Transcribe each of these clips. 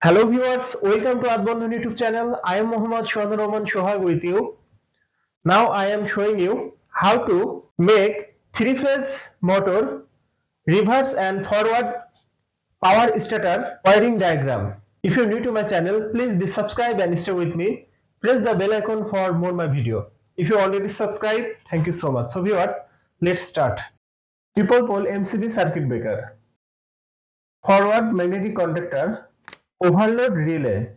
Hello viewers, welcome to Earthbondhon YouTube channel. I am Mohammad Sohag with you. Now I am showing you how to make three-phase motor reverse and forward power starter wiring diagram. If you are new to my channel, please be subscribed and stay with me. Press the bell icon for more my video. If you already subscribed, thank you so much. So viewers, let's start. Triple pole MCB circuit breaker, forward magnetic conductor, overload relay,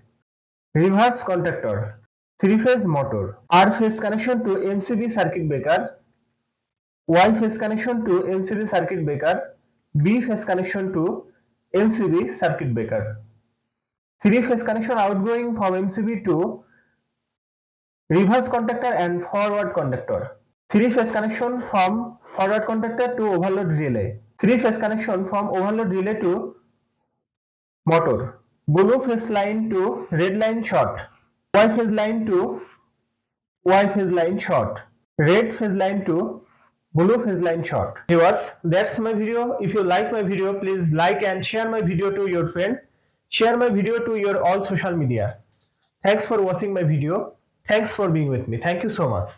reverse contactor, three-phase motor, R phase connection to MCB circuit breaker, Y phase connection to MCB circuit breaker, B phase connection to MCB circuit breaker. Three-phase connection outgoing from MCB to reverse contactor and forward contactor. Three-phase connection from forward contactor to overload relay. Three-phase connection from overload relay to motor. Blue phase line to red line short. Y phase line to Y phase line short. Red phase line to blue phase line short. Viewers, that's my video. If you like my video, please like and share my video to your friend. Share my video to your all social media. Thanks for watching my video. Thanks for being with me. Thank you so much.